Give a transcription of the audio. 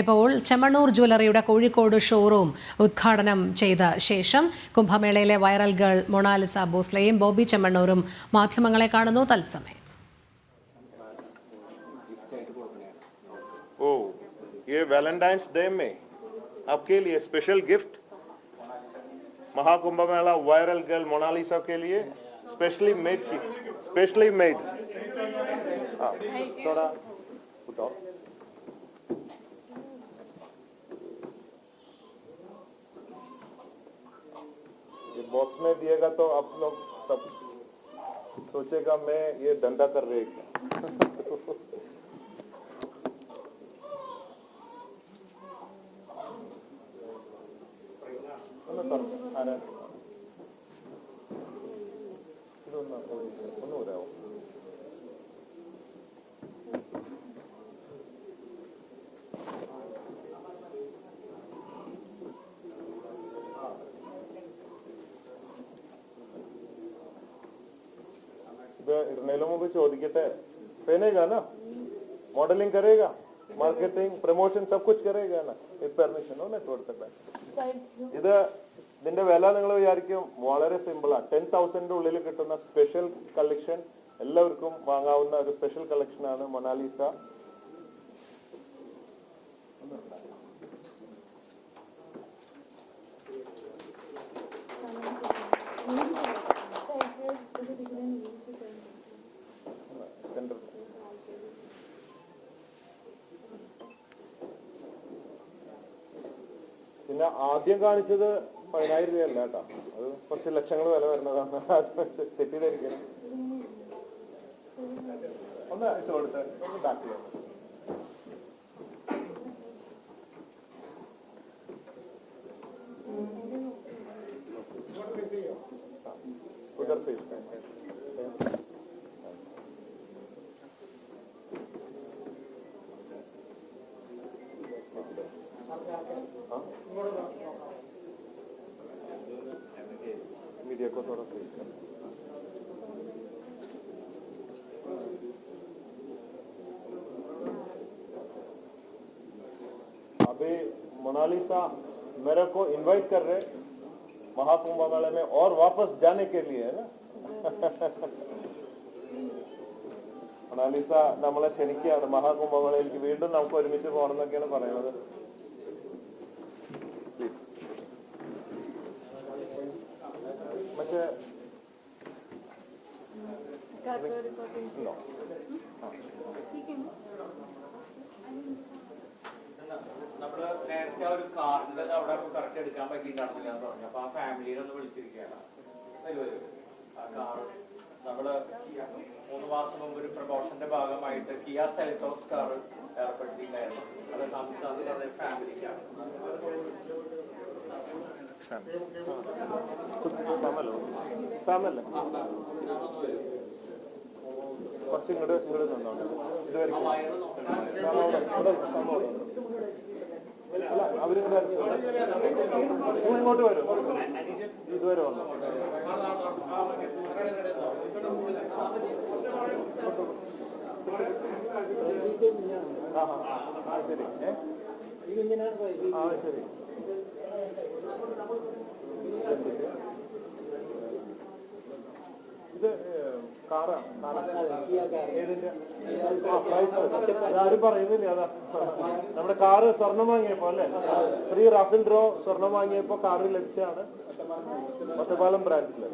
ഇപ്പോൾ ചെമ്മണ്ണൂർ ജ്വല്ലറിയുടെ കോഴിക്കോട് ഷോറൂം ഉദ്ഘാടനം ചെയ്ത ശേഷം കുംഭമേളയിലെ വൈറൽ ഗേൾ മൊണാലിസ ഭോസ്ലെയും ബോബി ചെമ്മണ്ണൂരും മാധ്യമങ്ങളെ കാണുന്നു തത്സമയം. ओ ये वैलेंटाइंस डे में आपके लिए स्पेशल गिफ्ट महाकुंभ मेला वायरल गर्ल मोनालिसा के लिए स्पेशली मेड की स्पेशली मेड थोड़ा उठाओ. ये बॉक्स में दिएगा तो आप लोग सब सोचेगा मैं ये धंधा कर रहे हैं. इरनेलो में भी ചോദിക്കട്ടെ पहनेगा ना मॉडलिंग करेगा मार्केटिंग प्रमोशन सब कुछ करेगा ना विद परमिशन हो ना छोड़ते ഇത് ഇതിന്റെ വില നിങ്ങൾ വിചാരിക്കും വളരെ സിമ്പിൾ ആണ്. 10,000 ഉള്ളിൽ കിട്ടുന്ന സ്പെഷ്യൽ കളക്ഷൻ, എല്ലാവർക്കും വാങ്ങാവുന്ന ഒരു സ്പെഷ്യൽ കളക്ഷൻ ആണ് മൊണാലിസ. പിന്നെ ആദ്യം കാണിച്ചത് 10,000 രൂപയല്ല കേട്ടോ, അത് കുറച്ച് ലക്ഷങ്ങൾ വില വരുന്നതാണ്. തെറ്റിദ്ധരിക്കണം. ഒന്ന് അയച്ചു കൊടുത്ത് ഒന്ന് ബാക്കി उधर फेस मीडिया को थोड़ा फेस कर. अभी मोनालिसा मेरे को इनवाइट कर रहे महाकुंभ मेले में और वापस जाने के लिए है ना. മൊണാലിസ നമ്മളെ ക്ഷണിക്കുകയാണ് മഹാകുംഭമേളയിലേക്ക്. വീണ്ടും നമുക്ക് ഒരുമിച്ച് പോകണം എന്നൊക്കെയാണ് പറയുന്നത്. മറ്റേ നമ്മള് നേരത്തെ ഒരു കാറിന്റെ അവിടെ കറക്റ്റ് എടുക്കാൻ പറ്റിയിട്ടാണെന്നില്ല എന്ന് പറഞ്ഞു. അപ്പൊ ആ ഫാമിലിനെ ഒന്ന് വിളിച്ചിരിക്കുകയാണ്. ആ കാർ നമ്മള് 3 മാസം മുമ്പ് ഒരു പ്രമോഷന്റെ ഭാഗമായിട്ട് കിയ സെൽറ്റോസ് കാർ ഏർപ്പെടുത്തിയിട്ടുണ്ടായിരുന്നു. അത് ഹംസാന്റെ ഫാമിലിക്കാണ്. കുറച്ച് ഇങ്ങോട്ട് നിന്നോണ്ട് ഇതുവരെ അല്ല അവരിങ്ങോട്ട് ഇങ്ങോട്ട് വരും. ഇതുവരെ വന്നു ശരി. ശരി ഇത് കാറാണ്. ഏതിന്റെ ആരും പറയുന്നില്ല. അതാ നമ്മുടെ കാറ് സ്വർണം വാങ്ങിയപ്പോ അല്ലെ, ഫ്രീ റാഫിൽ ഡ്രോ സ്വർണം വാങ്ങിയപ്പോ കാറ് ലഭിച്ചാണ് ഒറ്റപ്പാലം ബ്രാഞ്ചില്.